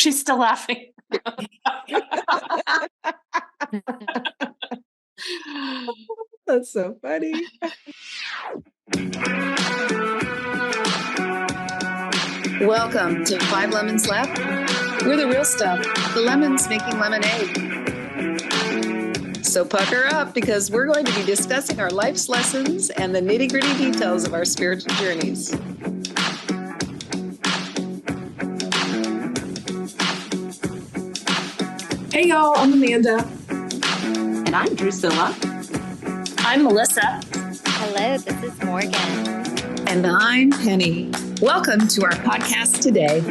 She's still laughing. That's so funny. Welcome to 5 Lemons Left. We're the real stuff, the lemons making lemonade. So pucker up, because we're going to be discussing our life's lessons and the nitty-gritty details of our spiritual journeys. Hey y'all, I'm Amanda. And I'm Drusilla. I'm Melissa. Hello, this is Morgan. And I'm Penny. Welcome to our podcast today.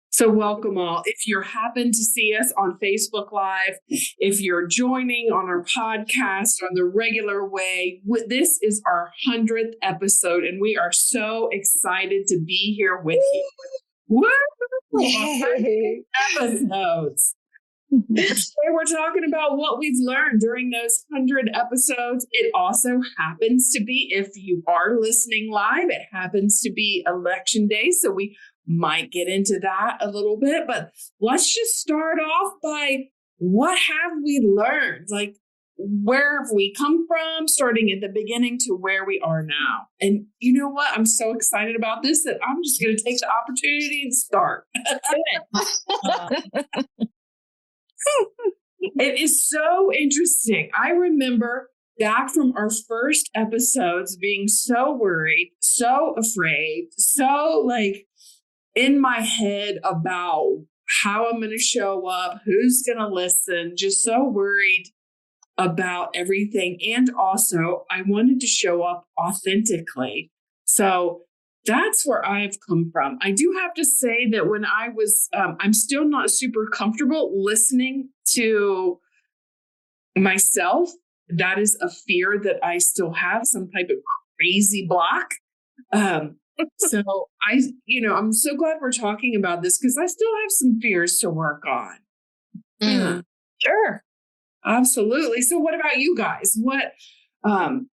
So welcome all. If you happen to see us on Facebook Live, if you're joining on our podcast on the regular way, this is our 100th episode, and we are so excited to be here with you. Woo! 100 episodes. Today we're talking about what we've learned during those 100 episodes. It also happens to be, if you are listening live, it happens to be election day, so we might get into that a little bit. But let's just start off by, what have we learned? Like, where have we come from, starting at the beginning to where we are now? And you know what? I'm so excited about this that I'm just going to take the opportunity and start. It is so interesting. I remember back from our first episodes being so worried, so afraid, so like in my head about how I'm going to show up, who's going to listen, just so worried about everything. And also, I wanted to show up authentically. So that's where I've come from. I do have to say that when I was, I'm still not super comfortable listening to myself. That is a fear that I still have, some type of crazy block. So I'm so glad we're talking about this, because I still have some fears to work on. Sure. Absolutely. So what about you guys? What, can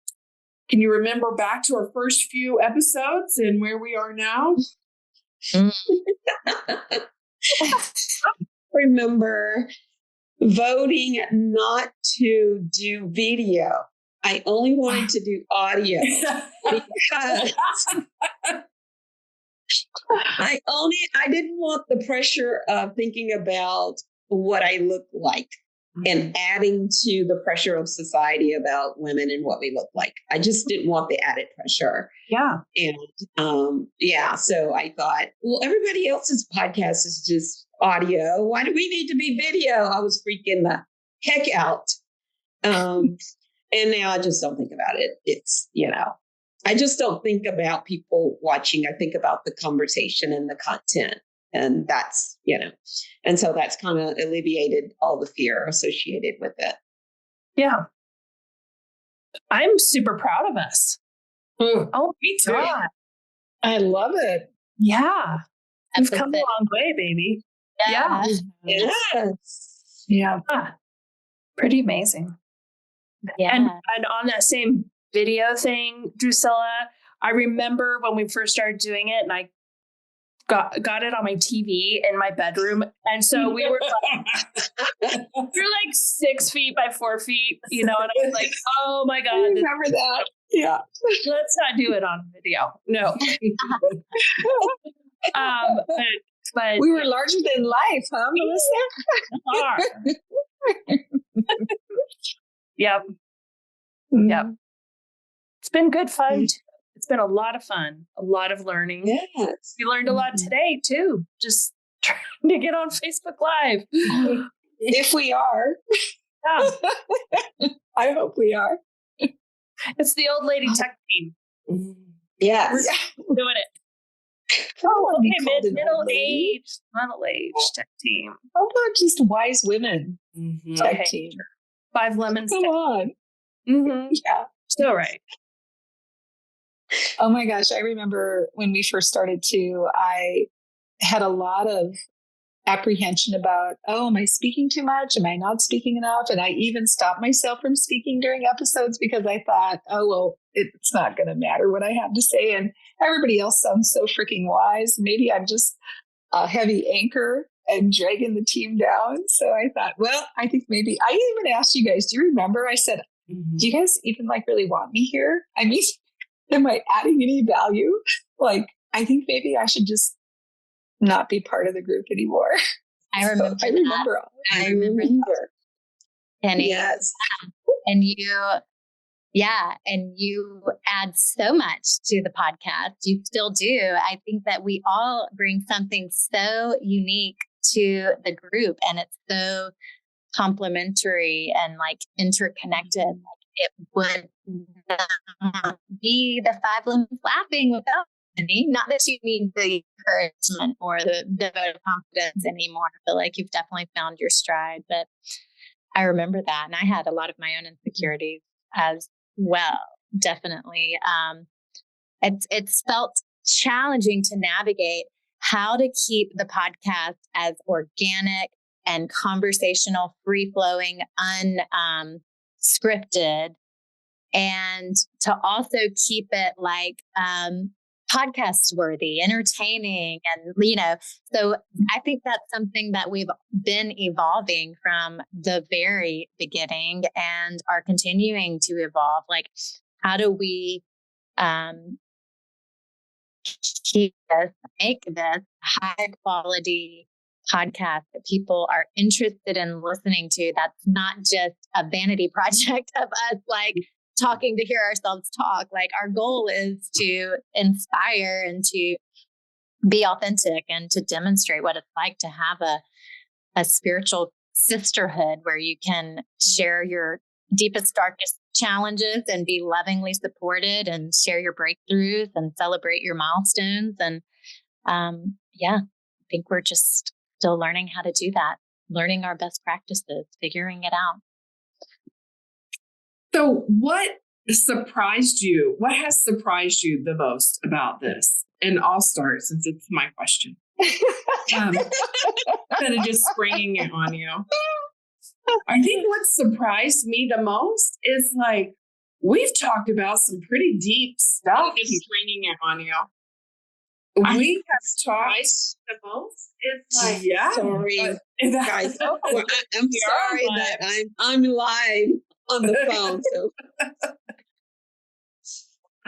you remember back to our first few episodes and where we are now? Remember voting not to do video. I only wanted to do audio because I didn't want the pressure of thinking about what I look like and adding to the pressure of society about women and what we look like. I just didn't want the added pressure. Yeah. And so I thought, well, everybody else's podcast is just audio. Why do we need to be video? I was freaking the heck out. And now I just don't think about it. It's, I just don't think about people watching. I think about the conversation and the content. And that's, and so that's kind of alleviated all the fear associated with it. Yeah. I'm super proud of us. Oh, me too. God. I love it. Yeah. We've come a long way, baby. Yeah. Yes. Yeah. Pretty amazing. Yeah. And on that same video thing, Drusilla, I remember when we first started doing it, and I got it on my TV in my bedroom. And so we were like, 6 feet by 4 feet, and I was like, oh my God. I remember that. Yeah. Let's not do it on video. No. But We were larger than life, huh, Melissa? Yep. Yep. It's been good fun too. It's been a lot of fun, a lot of learning. Yes. We learned a lot today too, just trying to get on Facebook Live. If we are. Yeah. I hope we are. It's the old lady tech team. Yes. We're doing it. Oh, okay, middle-aged tech team. How about just wise women tech team? 5 Lemons. Come on. Mm-hmm. Yeah. Still right. Oh my gosh. I remember when we first started too, I had a lot of apprehension about, oh, am I speaking too much? Am I not speaking enough? And I even stopped myself from speaking during episodes because I thought, oh, well, it's not going to matter what I have to say. And everybody else sounds so freaking wise. Maybe I'm just a heavy anchor and dragging the team down. So I thought, well, I think maybe I even asked you guys, do you remember? I said, do you guys even like really want me here? I mean, am I adding any value? Like, I think maybe I should just not be part of the group anymore. I remember. So I remember. Penny. Yes. And you add so much to the podcast. You still do. I think that we all bring something so unique to the group, and it's so complementary and like interconnected. Like it would not be the Five Lemons Laughing without Penny. Not that you need the encouragement or the vote of confidence anymore. I feel like you've definitely found your stride, but I remember that. And I had a lot of my own insecurities as well. Definitely. It's felt challenging to navigate how to keep the podcast as organic and conversational, free flowing, unscripted, and to also keep it like, podcast worthy, entertaining. And, so I think that's something that we've been evolving from the very beginning and are continuing to evolve. Like, how do we, make this high quality podcast that people are interested in listening to? That's not just a vanity project of us, like, talking to hear ourselves talk. Like, our goal is to inspire and to be authentic and to demonstrate what it's like to have a spiritual sisterhood where you can share your deepest, darkest challenges and be lovingly supported and share your breakthroughs and celebrate your milestones. And I think we're just still learning how to do that, learning our best practices, figuring it out. So what surprised you? What has surprised you the most about this? And I'll start since it's my question. Instead of just springing it on you. I think what surprised me the most is like, we've talked about some pretty deep stuff. Just springing it on you. We have talked the most. It's like, yeah. Sorry, guys. I'm sorry that I'm live on the phone. So.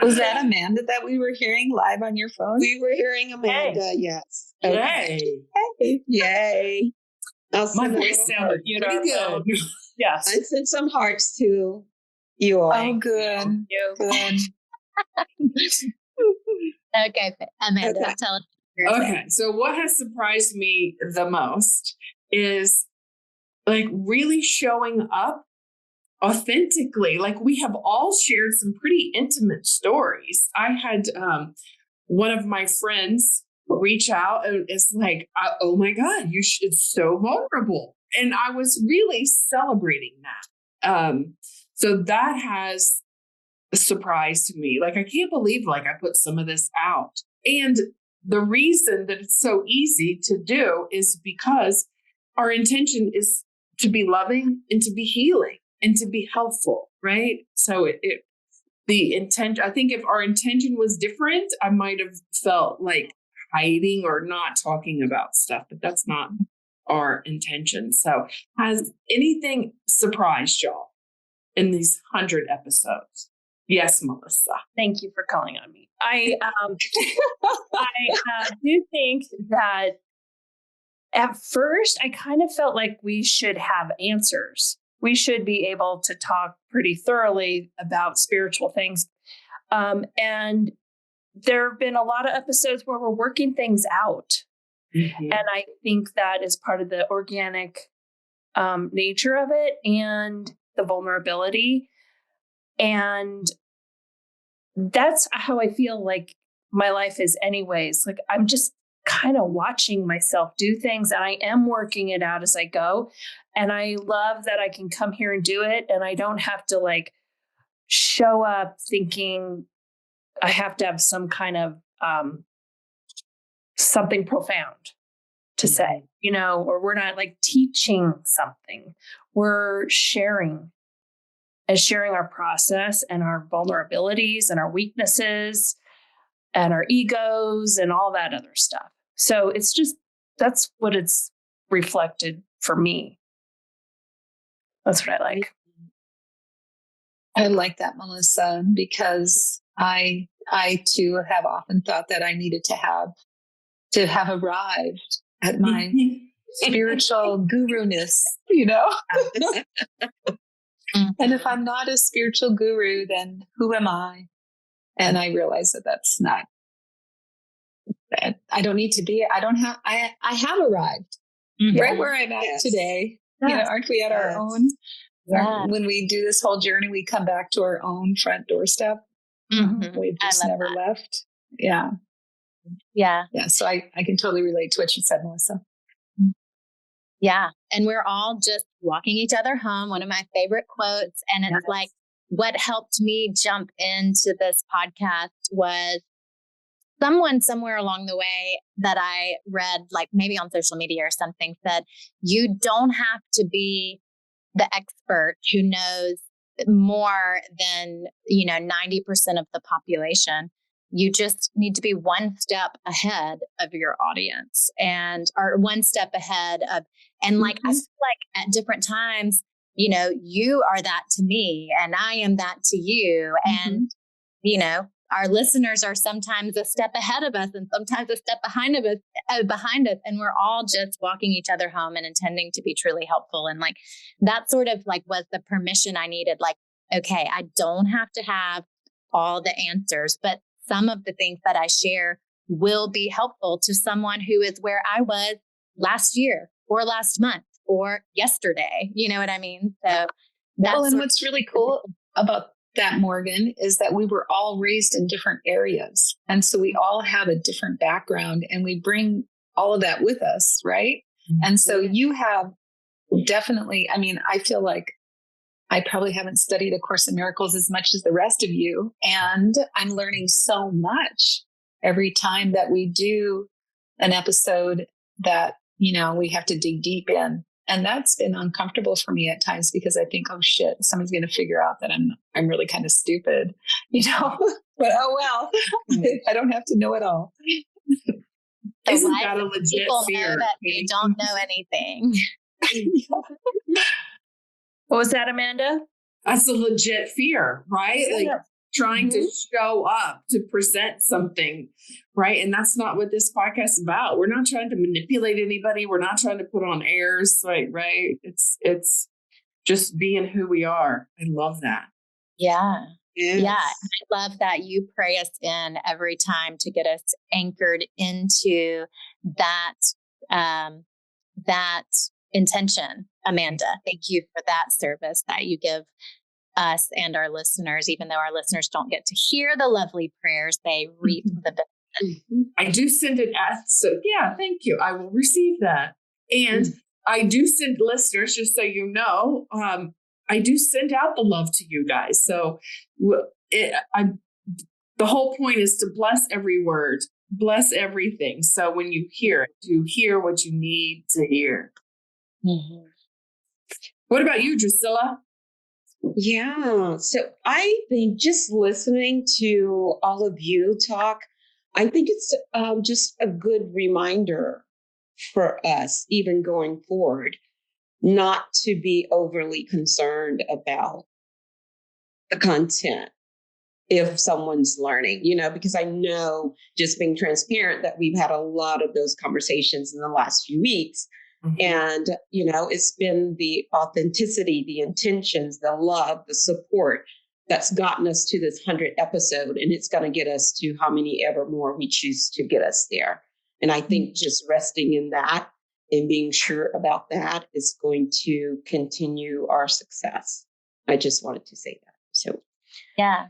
Was that Amanda that we were hearing live on your phone? We were hearing Amanda, yes. Okay. Yay. Yay. My voice sounded pretty good. Yes. I sent some hearts to you all. Oh, good. Good. Okay, Amanda, tell us. Okay, so what has surprised me the most is like really showing up authentically. Like, we have all shared some pretty intimate stories. I had one of my friends reach out and it's like, oh my God, it's so vulnerable. And I was really celebrating that. So that has surprised me. Like, I can't believe like I put some of this out. And the reason that it's so easy to do is because our intention is to be loving and to be healing and to be helpful, right? So the intent, I think if our intention was different, I might have felt like hiding or not talking about stuff, but that's not our intention. So has anything surprised y'all in these 100 episodes? Yes, Melissa. Thank you for calling on me. I do think that at first I kind of felt like we should have answers. We should be able to talk pretty thoroughly about spiritual things. And there have been a lot of episodes where we're working things out. Mm-hmm. And I think that is part of the organic nature of it and the vulnerability. And that's how I feel like my life is anyways. Like, I'm just kind of watching myself do things and I am working it out as I go. And I love that I can come here and do it. And I don't have to like show up thinking I have to have some kind of something profound to say, or we're not like teaching something. We're sharing our process and our vulnerabilities and our weaknesses and our egos and all that other stuff. So it's just, that's what it's reflected for me. That's what I like. I like that, Melissa, because I too have often thought that I needed to have arrived at my spiritual guru-ness, And if I'm not a spiritual guru, then who am I? And I realize that that's not, I don't need to be, I have arrived right where I'm at today. Yes. Aren't we at our own? Yeah. When we do this whole journey, we come back to our own front doorstep. Mm-hmm. We've just never left. Yeah. Yeah. Yeah. So I can totally relate to what you said, Melissa. Yeah. And we're all just walking each other home. One of my favorite quotes. And it's like, what helped me jump into this podcast was someone somewhere along the way that I read, like maybe on social media or something, said, you don't have to be the expert who knows more than, 90% of the population. You just need to be one step ahead of your audience or one step ahead of, and like, I feel like at different times, you are that to me and I am that to you. And, our listeners are sometimes a step ahead of us and sometimes a step behind us. And we're all just walking each other home and intending to be truly helpful. And like, that sort of like was the permission I needed. Like, okay, I don't have to have all the answers, but some of the things that I share will be helpful to someone who is where I was last year or last month or yesterday. You know what I mean? So and what's really cool about that, Morgan, is that we were all raised in different areas. And so we all have a different background and we bring all of that with us, right? Mm-hmm. And so you have definitely, I feel like I probably haven't studied A Course in Miracles as much as the rest of you. And I'm learning so much every time that we do an episode that, we have to dig deep in. And that's been uncomfortable for me at times because I think, oh shit, somebody's going to figure out that I'm really kind of stupid, but oh well, I don't have to know it all. Isn't that a legit fear? Know that we don't know anything. What was that, Amanda? That's a legit fear, right? Yeah. Like trying to show up to present something, right? And that's not what this podcast is about. We're not trying to manipulate anybody. We're not trying to put on airs, right? It's just being who we are. I love that. Yeah. Yes. Yeah. I love that you pray us in every time to get us anchored into that, that intention. Amanda, thank you for that service that you give us and our listeners. Even though our listeners don't get to hear the lovely prayers, they reap the benefit. I do send it so yeah, thank you. I will receive that. And I do send listeners, just so you know, I do send out the love to you guys. So the whole point is to bless every word, bless everything. So when you hear it, you hear what you need to hear. Mm-hmm. What about you, Drusilla? Yeah. So I think just listening to all of you talk, I think it's just a good reminder for us, even going forward, not to be overly concerned about the content if someone's learning, because I know, just being transparent, that we've had a lot of those conversations in the last few weeks. Mm-hmm. And, it's been the authenticity, the intentions, the love, the support that's gotten us to this 100th episode. And it's going to get us to how many ever more we choose to get us there. And I think just resting in that and being sure about that is going to continue our success. I just wanted to say that. So, yeah.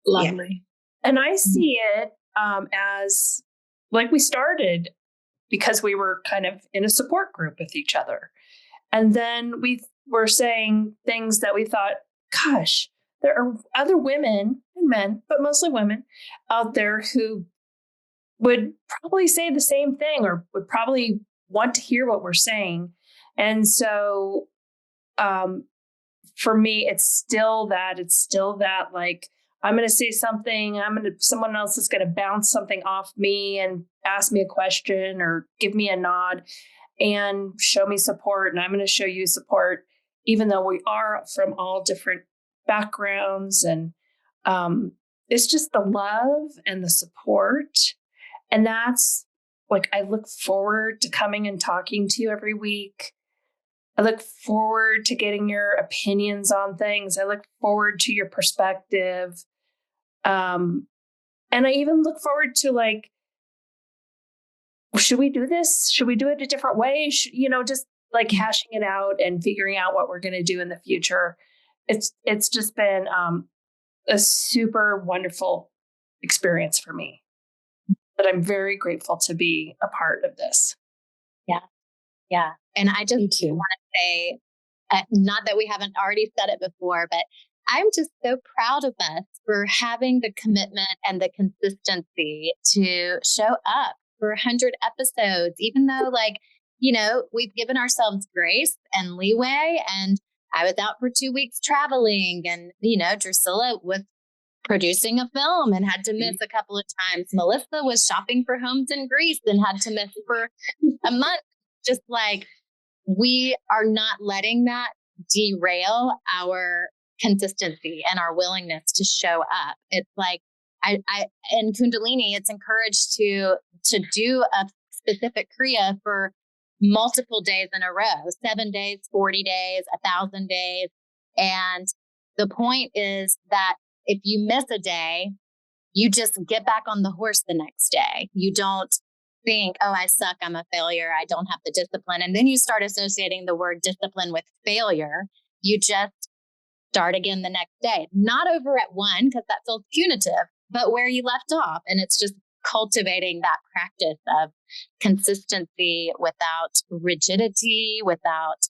Lovely. Yeah. And I see it as like we started because we were kind of in a support group with each other. And then we were saying things that we thought, gosh, there are other women and men, but mostly women out there who would probably say the same thing or would probably want to hear what we're saying. And so, for me, it's still that like, I'm going to say something, someone else is going to bounce something off me and ask me a question or give me a nod and show me support. And I'm going to show you support, even though we are from all different backgrounds. And it's just the love and the support. And that's like, I look forward to coming and talking to you every week. I look forward to getting your opinions on things. I look forward to your perspective. And I even look forward to like, should we do this? Should we do it a different way? Just like hashing it out and figuring out what we're going to do in the future. It's just been a super wonderful experience for me. But I'm very grateful to be a part of this. Yeah. Yeah. And I just want to say, not that we haven't already said it before, but I'm just so proud of us for having the commitment and the consistency to show up for 100 episodes, even though we've given ourselves grace and leeway. And I was out for 2 weeks traveling, and, Drusilla was producing a film and had to miss a couple of times. Melissa was shopping for homes in Greece and had to miss for a month. Just like, we are not letting that derail our consistency and our willingness to show up. It's like, I in Kundalini, it's encouraged to do a specific Kriya for multiple days in a row, 7 days, 40 days, 1,000 days. And the point is that if you miss a day, you just get back on the horse the next day. You don't think, oh, I suck, I'm a failure, I don't have the discipline. And then you start associating the word discipline with failure. You just start again the next day, not over at one, because that feels punitive, but where you left off. And it's just cultivating that practice of consistency without rigidity, without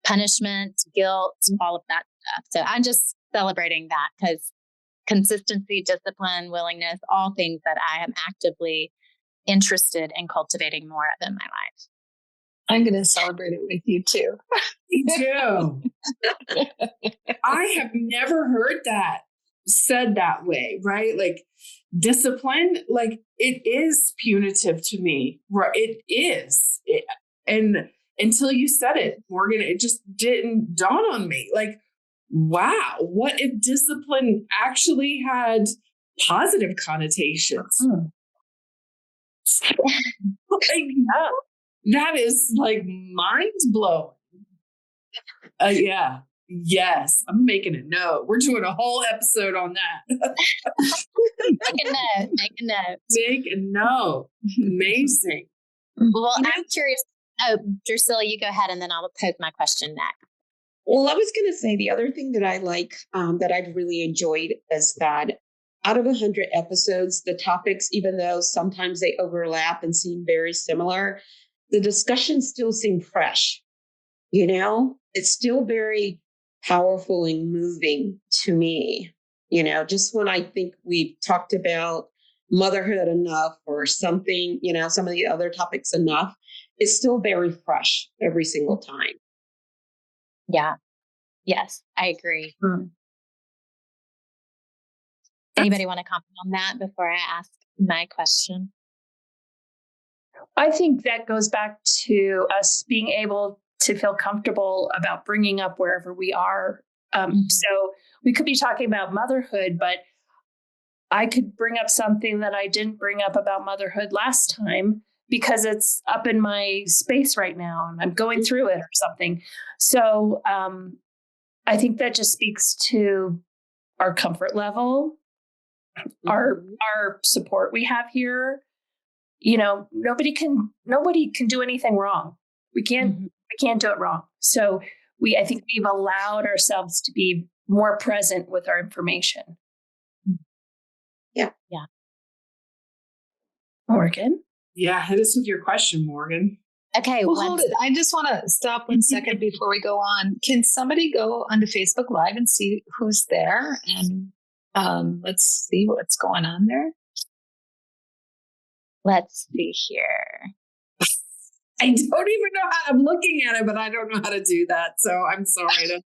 punishment, guilt, all of that stuff. So I'm just celebrating that, because consistency, discipline, willingness, all things that I am actively interested in cultivating more of in my life. I'm going to celebrate it with you too. Me too. I have never heard that said that way, right? Like, discipline, like, it is punitive to me. Right? It is. And until you said it, Morgan, it just didn't dawn on me. Like, wow, what if discipline actually had positive connotations? That is like mind blowing. Yeah. Yes. I'm making a note. We're doing a whole episode on that. Make a note. Make a note. Amazing. Well, I'm curious. Oh, Drusilla, you go ahead and then I'll pose my question next. Well, I was going to say the other thing that I like, that I've really enjoyed, is that out of 100 episodes, the topics, even though sometimes they overlap and seem very similar, the discussions still seem fresh. It's still very powerful and moving to me. Just when I think we've talked about motherhood enough or something, some of the other topics enough, it's still very fresh every single time. Yeah. Yes, I agree. Anybody want to comment on that before I ask my question? I think that goes back to us being able to feel comfortable about bringing up wherever we are. So we could be talking about motherhood, but I could bring up something that I didn't bring up about motherhood last time because it's up in my space right now and I'm going through it or something. So I think that just speaks to our comfort level, our support we have here. Nobody can do anything wrong. We can't do it wrong. So I think we've allowed ourselves to be more present with our information. Yeah. Yeah. Morgan? Yeah, hit us with your question, Morgan. Okay. Well, hold it. I just want to stop 1 second before we go on. Can somebody go onto Facebook Live and see who's there? And let's see what's going on there. Let's see here. I don't even know how, I'm looking at it, but I don't know how to do that. So I'm sorry. That's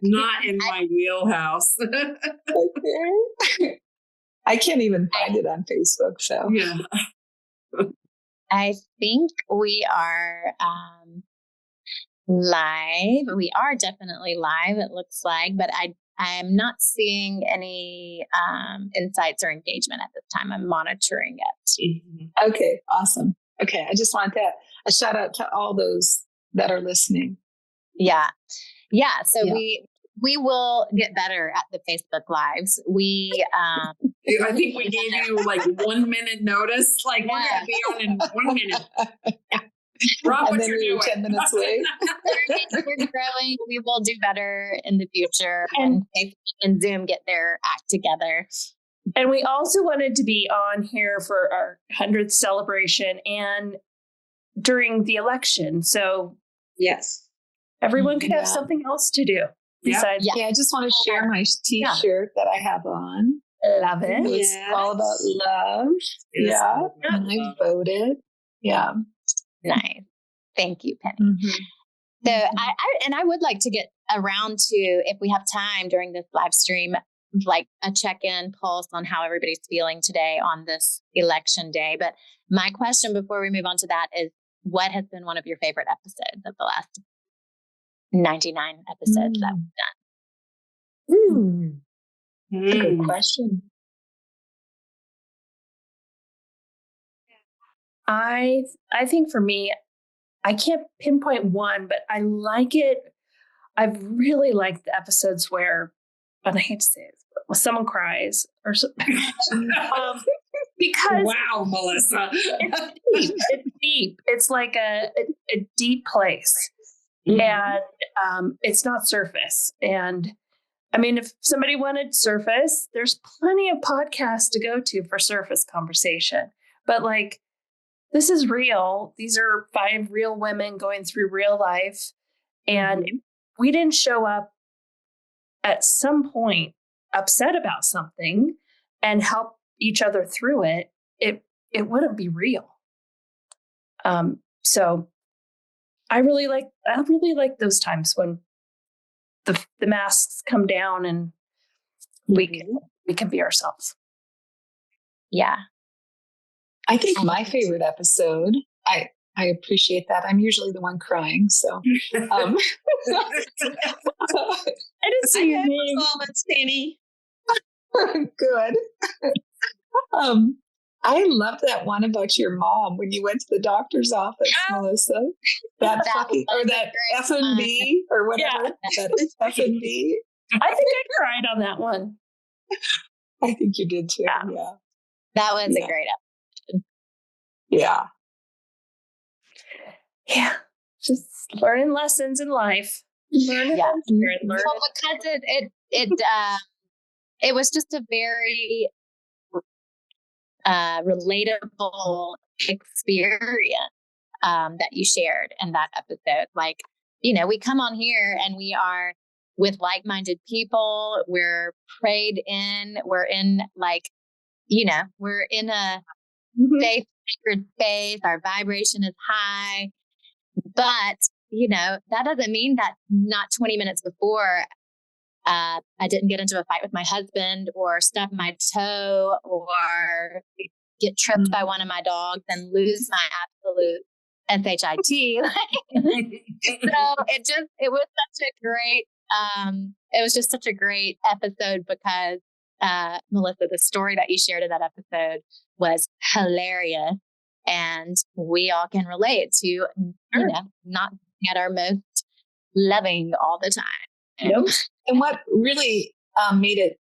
not in my wheelhouse. Okay. I can't even find it on Facebook. So Yeah. I think we are live. We are definitely live, it looks like, but I'm not seeing any insights or engagement at this time. I'm monitoring it. Mm-hmm. Okay, awesome. Okay, I just want a shout out to all those that are listening. Yeah. So we will get better at the Facebook Lives. I think we gave you like 1 minute notice. Like, we're going to be on in 1 minute. Drop And what then you're we doing. were 10 minutes late. We're growing. We will do better in the future when Facebook and Zoom get their act together. And we also wanted to be on here for our 100th celebration and during the election. So Yes, everyone could have something else to do besides. Yeah, I just want to share my t-shirt that I have on. Love it. It's all about love. And I voted. Yeah. Nice. Thank you, Penny. Mm-hmm. So I would like to get around to, if we have time during this live stream, like a check-in pulse on how everybody's feeling today on this election day. But my question before we move on to that is, what has been one of your favorite episodes of the last 99 episodes that we've done? That's a good question. I think for me, I can't pinpoint one, but I like it. I've really liked the episodes where, and I hate to say it, but someone cries or something. Because wow, Melissa. it's deep. It's like a deep place. Mm-hmm. And it's not surface. And I mean, if somebody wanted surface, there's plenty of podcasts to go to for surface conversation. But like, this is real. These are 5 real women going through real life. And if we didn't show up at some point upset about something and help each other through it, it wouldn't be real. So I really like those times when the masks come down and we can be ourselves. Yeah. I think my favorite episode, I appreciate that. I'm usually the one crying. So I didn't see your name. Performance, Penny. Good. I love that one about your mom when you went to the doctor's office, Melissa. That fucking, or that F&B or whatever. Yeah. That F&B. I think I cried on that one. I think you did too. Yeah. That was a great episode. Yeah. Yeah. Just learning lessons in life. Learning. Well, because it was just a very relatable experience that you shared in that episode. Like, we come on here and we are with like-minded people. We're prayed in. We're in we're in a safe, sacred space. Our vibration is high. But, that doesn't mean that not 20 minutes before I didn't get into a fight with my husband or stub my toe or get tripped by one of my dogs and lose my absolute SHIT. So it was such a great, it was just such a great episode because, Melissa, the story that you shared in that episode was hilarious. And we all can relate to, not being at our most loving all the time. Nope. And what really made it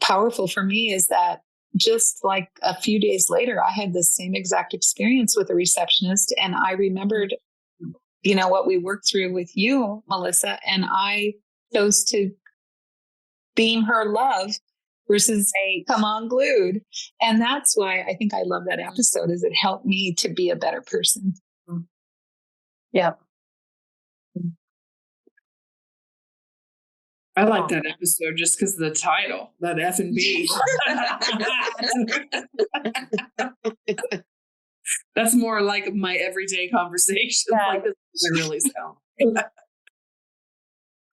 powerful for me is that just like a few days later, I had the same exact experience with a receptionist. And I remembered, what we worked through with you, Melissa, and I chose to beam her love versus come unglued. And that's why I think I love that episode, is it helped me to be a better person. Yeah. I like that episode just because of the title, that F&B. That's more like my everyday conversations. Yeah. Like, this is what I really sound.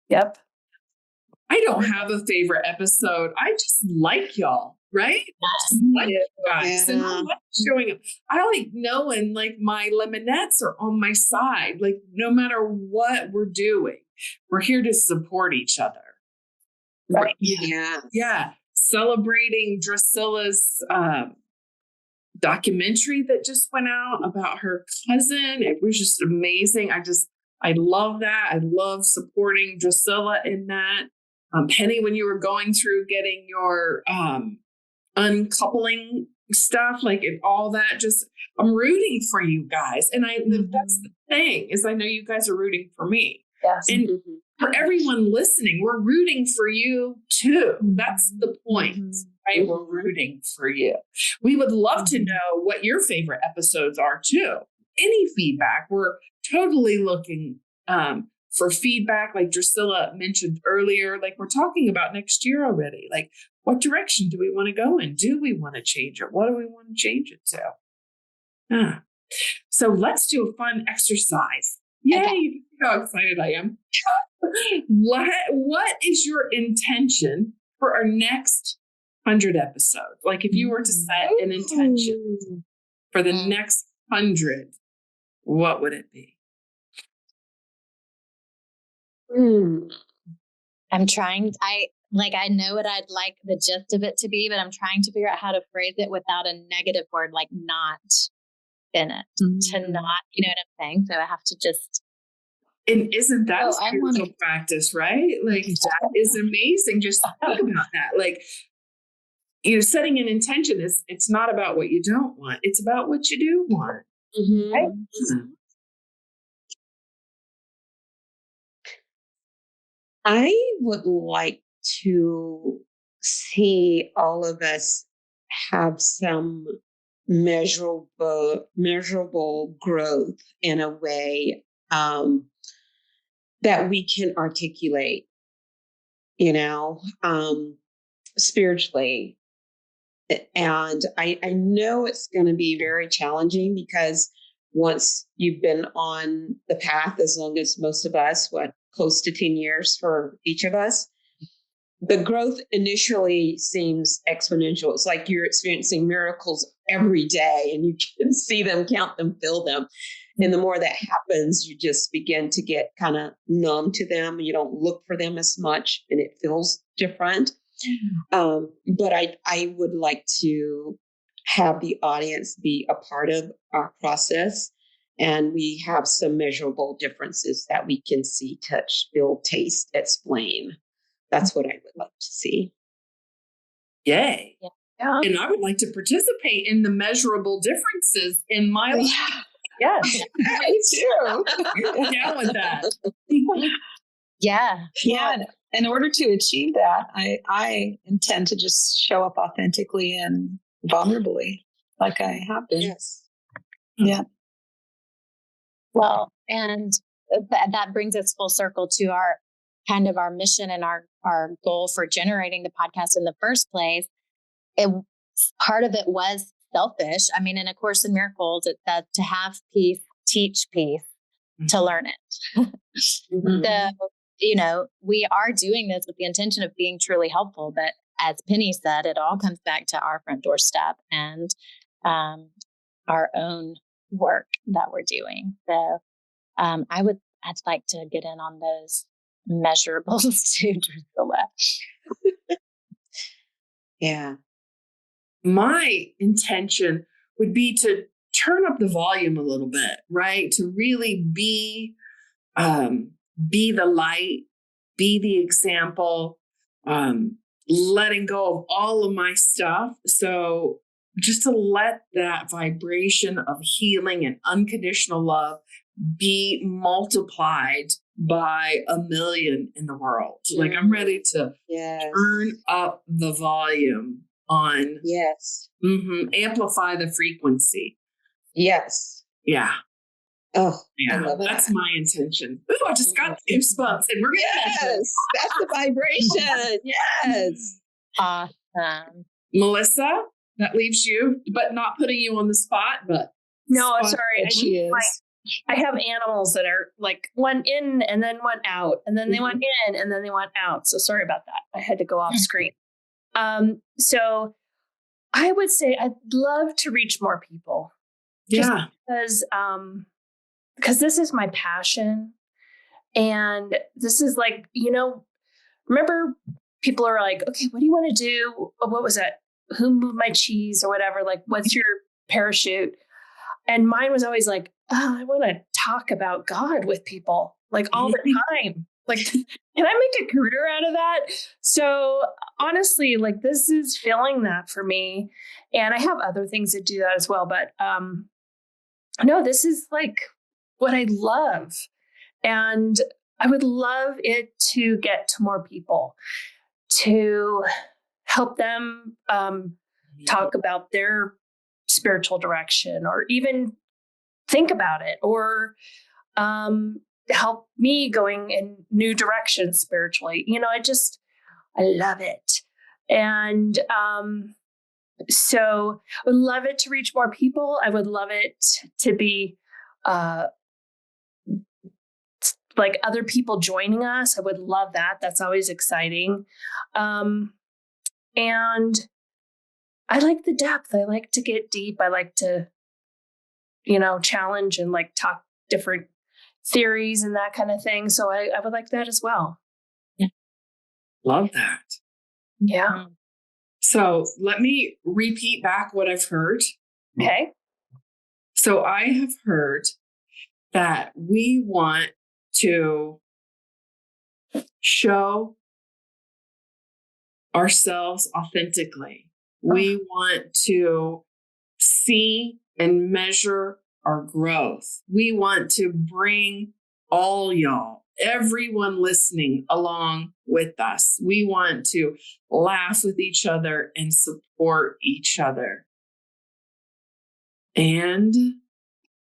Yep. I don't have a favorite episode. I just like y'all, right? I just like you guys. And I like showing up. I like knowing like my Lemonettes are on my side. Like, no matter what we're doing, we're here to support each other. Right. Yeah. Yeah. Celebrating Drusilla's documentary that just went out about her cousin. It was just amazing. I love that. I love supporting Drusilla in that. Penny, when you were going through getting your uncoupling stuff, like and all that, just I'm rooting for you guys. And that's the thing, is I know you guys are rooting for me. Yes. And for everyone listening, we're rooting for you too. That's the point, right? We're rooting for you. We would love to know what your favorite episodes are too. Any feedback, we're totally looking for feedback. Like Drusilla mentioned earlier, like we're talking about next year already. Like, what direction do we want to go in? Do we want to change it? What do we want to change it to? So let's do a fun exercise. Yay! Okay. You know how excited I am. What is your intention for our next 100 episodes? Like, if you were to set an intention for the next 100, what would it be? I'm trying. I know what I'd like the gist of it to be, but I'm trying to figure out how to phrase it without a negative word, like not in it. To not, you know what I'm saying? So I have to just. And isn't that a spiritual practice, right? Like, that is amazing. Just think about that. Like, setting an intention it's not about what you don't want. It's about what you do want. Right? I would like to see all of us have some measurable growth in a way that we can articulate, spiritually. And I know it's going to be very challenging, because once you've been on the path, as long as most of us, close to 10 years for each of us, the growth initially seems exponential. It's like you're experiencing miracles every day, and you can see them, count them, feel them. And the more that happens, you just begin to get kind of numb to them. You don't look for them as much, and it feels different. But I would like to have the audience be a part of our process, and we have some measurable differences that we can see, touch, feel, taste, explain. That's what I would like to see. Yay. Yeah. And I would like to participate in the measurable differences in my life. Yes. Me too. Down with that. Yeah. Yeah. In order to achieve that, I intend to just show up authentically and vulnerably, like I have been. Yes. Yeah. Well, and that brings us full circle to our kind of our mission and our goal for generating the podcast in the first place. Part of it was selfish. I mean, in A Course in Miracles, it's that to have peace, teach peace, to learn it. So, we are doing this with the intention of being truly helpful. But as Penny said, it all comes back to our front doorstep and our own work that we're doing. So I'd like to get in on those measurables too, Drusilla. Yeah. My intention would be to turn up the volume a little bit, right? To really be the light, be the example, letting go of all of my stuff. So just to let that vibration of healing and unconditional love be multiplied by 1,000,000 in the world. Like, I'm ready to turn up the volume on. Yes. Amplify the frequency. Yes. Yeah. Oh, yeah. I love That's that. my intention. Ooh, I just got goosebumps, and we're Yes, that's the vibration. Yes. Awesome. Melissa, that leaves you, but not putting you on the spot, but No, sorry. But she is. I have animals that are like one in and then one out, and then they went in and then they went out. So sorry about that. I had to go off screen. So I would say I'd love to reach more people. Yeah. Because this is my passion. And this is like, remember people are like, okay, what do you want to do? What was that? Who moved my cheese or whatever? Like, what's your parachute? And mine was always like, oh, I want to talk about God with people like all the time. Like, can I make a career out of that? So honestly, like this is filling that for me. And I have other things that do that as well. But no, this is like what I love. And I would love it to get to more people, to help them talk about their spiritual direction, or even think about it, or help me going in new directions spiritually. I love it. And so I would love it to reach more people. I would love it to be like other people joining us. I would love that. That's always exciting. And I like the depth. I like to get deep. I like to, challenge and like talk different theories and that kind of thing. So I would like that as well. Yeah. Love that. Yeah. So let me repeat back what I've heard. Okay. So I have heard that we want to show ourselves authentically. We want to see and measure our growth. We want to bring all y'all, everyone listening along with us. We want to laugh with each other and support each other. And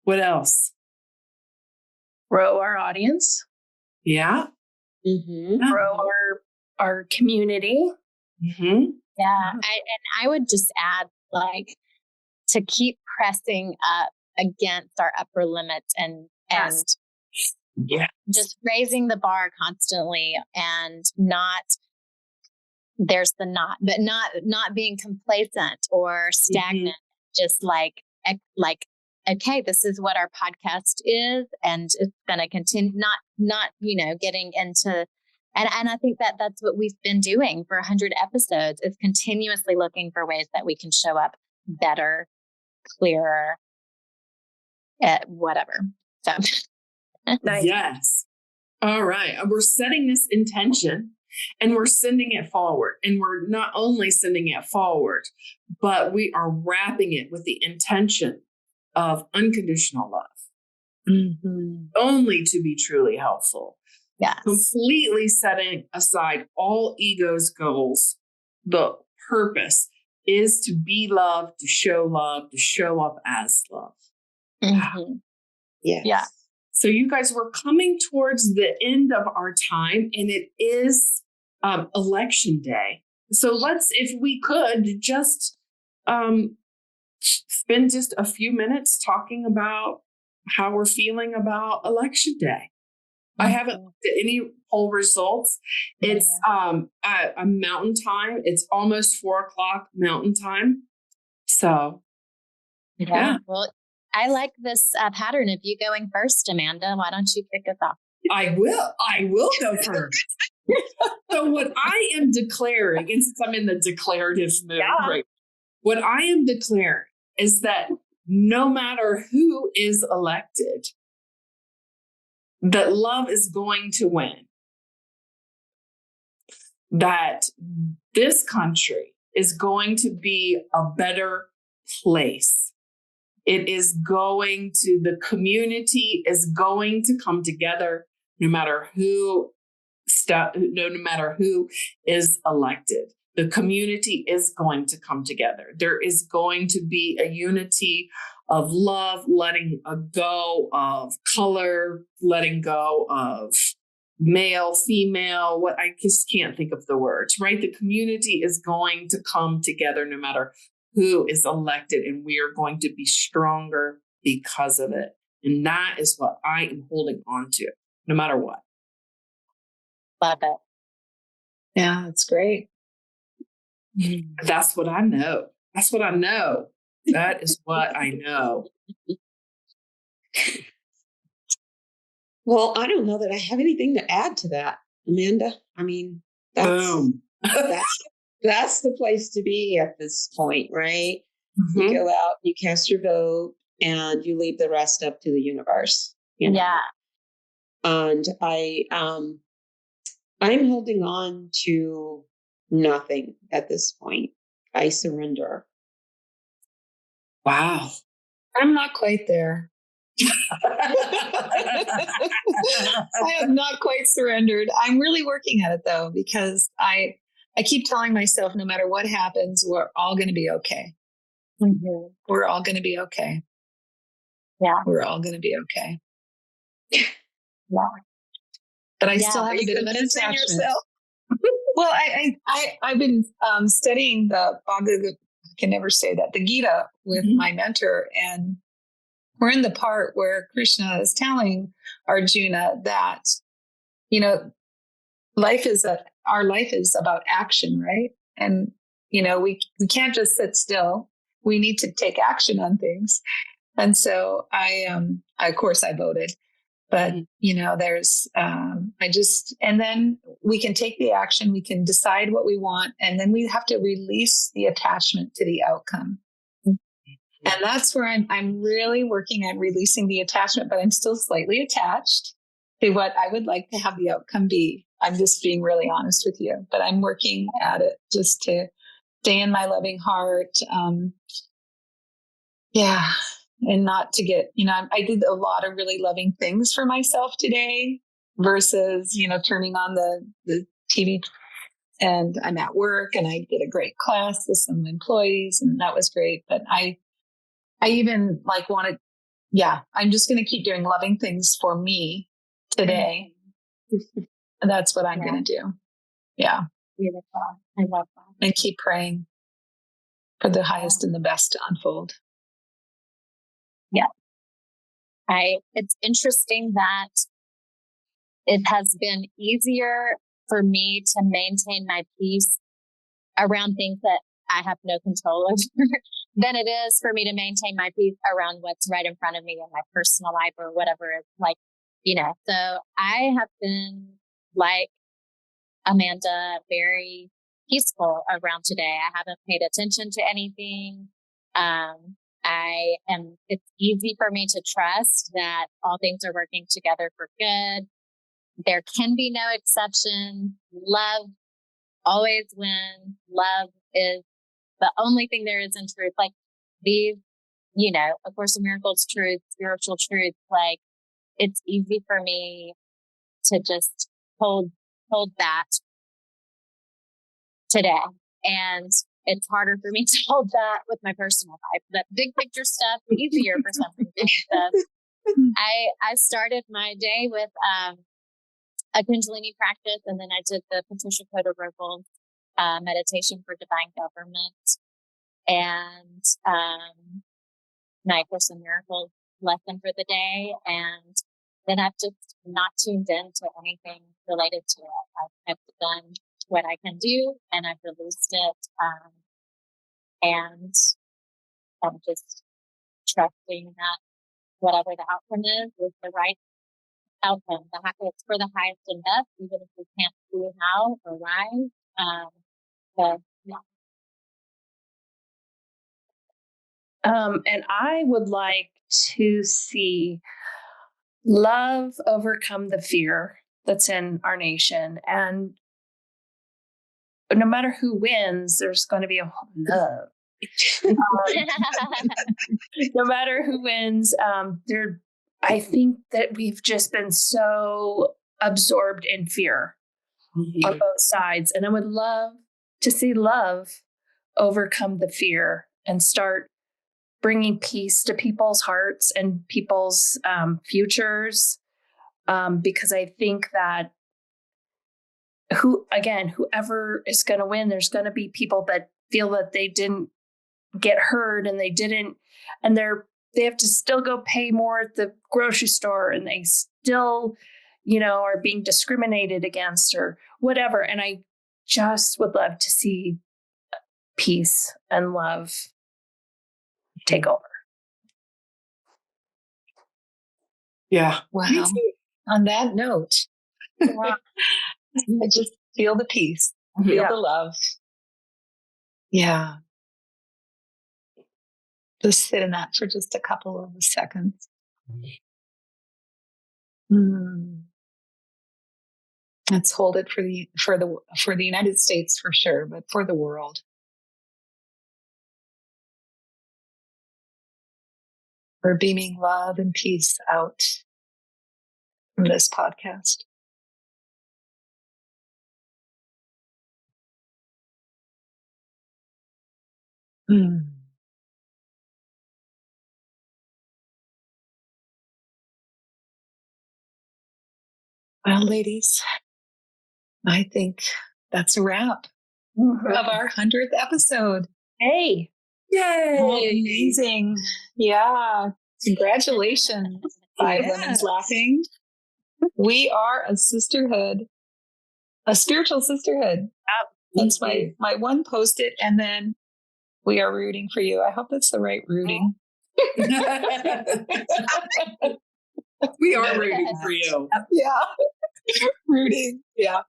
what else? Grow our audience. Yeah. Grow our community. Yeah. I would just add, like, to keep pressing up against our upper limits and just raising the bar constantly, and not being complacent or stagnant. Just like, okay, this is what our podcast is, and it's going to continue, not getting into, and I think that that's what we've been doing for 100 episodes, is continuously looking for ways that we can show up better, clearer, whatever. So Nice. Yes. All right. We're setting this intention and we're sending it forward. And we're not only sending it forward, but we are wrapping it with the intention of unconditional love, only to be truly helpful. yes. Completely setting aside all ego's goals. The purpose is to be love, to show up as love. Yes. Yeah. So you guys, we're coming towards the end of our time, and it is election day. So let's, if we could, just spend just a few minutes talking about how we're feeling about election day. I haven't looked at any poll results. It's at a mountain time. It's almost 4:00 mountain time. So yeah. Well, I like this pattern of you going first, Amanda. Why don't you kick us off? I will go first. So what I am declaring, and since I'm in the declarative mood, right, what I am declaring is that no matter who is elected, that love is going to win. That this country is going to be a better place. It is going to, the community is going to come together no matter who is elected. The community is going to come together. There is going to be a unity of love, letting go of color, letting go of male, female, what I just can't think of the words, right? The community is going to come together no matter who is elected, and we are going to be stronger because of it. And that is what I am holding on to, no matter what. Love it. Yeah, that's great. That's what I know. That's what I know. That is what I know. Well, I don't know that I have anything to add to that, Amanda. I mean, Boom. that's the place to be at this point, right? Mm-hmm. You go out, you cast your vote, and you leave the rest up to the universe. You know? Yeah. And I'm holding on to nothing at this point. I surrender. Wow. I'm not quite there. I have not quite surrendered. I'm really working at it though, because I keep telling myself, no matter what happens, we're all going to be okay. Mm-hmm. We're all going to be okay. Yeah. We're all going to be okay. Yeah. But I still have a bit of an attachment. Yourself? Well, I've been studying the Bhagavad, I can never say that, the Gita with my mentor, and we're in the part where Krishna is telling Arjuna that, you know, our life is about action, right? And, you know, we can't just sit still. We need to take action on things. And so of course I voted, but you know, there's, and then we can take the action, we can decide what we want, and then we have to release the attachment to the outcome. And that's where I'm really working at releasing the attachment, but I'm still slightly attached to what I would like to have the outcome be. I'm just being really honest with you, but I'm working at it just to stay in my loving heart. And not to get, you know, I did a lot of really loving things for myself today versus, you know, turning on the TV, and I'm at work and I did a great class with some employees and that was great. But I even like wanted, I'm just going to keep doing loving things for me today. And that's what I'm going to do. Yeah. Beautiful. I love that. And keep praying for the highest and the best to unfold. Yeah. It's interesting that it has been easier for me to maintain my peace around things that I have no control over than it is for me to maintain my peace around what's right in front of me in my personal life or whatever it's like, you know. So I have been, like Amanda, very peaceful around today. I haven't paid attention to anything. It's easy for me to trust that all things are working together for good. There can be no exception. Love always wins. Love is the only thing there is in truth. Like these, you know, A Course in Miracles truth, spiritual truth, like it's easy for me to just hold that today. And it's harder for me to hold that with my personal life. That big picture stuff, easier for some reason. I started my day with a Kundalini practice, and then I did the Patricia Coda Robles meditation for divine government, and my Course in Miracles lesson for the day. And then I've just not tuned in to anything related to it. I've done what I can do, and I've released it. And I'm just trusting that whatever the outcome is the right outcome. It's for the highest and best, even if we can't see how or why. So, yeah. And I would like to see love overcome the fear that's in our nation. And no matter who wins, there's going to be a love. No matter who wins, I think that we've just been so absorbed in fear on both sides. And I would love to see love overcome the fear and start bringing peace to people's hearts and people's futures. Because I think that whoever is going to win, there's going to be people that feel that they didn't get heard and they're they have to still go pay more at the grocery store, and they still, are being discriminated against or whatever. And I just would love to see peace and love take over. Yeah. Wow. On that note, I just feel the peace, feel the love. Yeah. Just sit in that for just a couple of seconds. Let's hold it for the United States for sure, but for the world. We're beaming love and peace out from this podcast. Well, ladies, I think that's a wrap of our 100th episode. Hey. Yay. How amazing. Yeah. Congratulations. 5 Lemons Laughing. We are a sisterhood, a spiritual sisterhood. That's my one Post-it. And then we are rooting for you. I hope that's the right rooting. We are rooting for you. Yeah. Rooting. Yeah.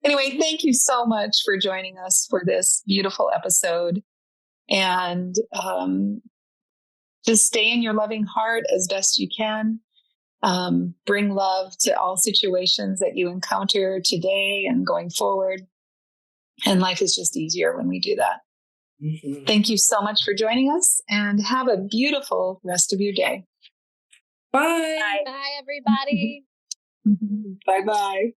Anyway, thank you so much for joining us for this beautiful episode. And just stay in your loving heart as best you can. Bring love to all situations that you encounter today and going forward. And life is just easier when we do that. Mm-hmm. Thank you so much for joining us, and have a beautiful rest of your day. Bye. Bye, everybody. Bye-bye.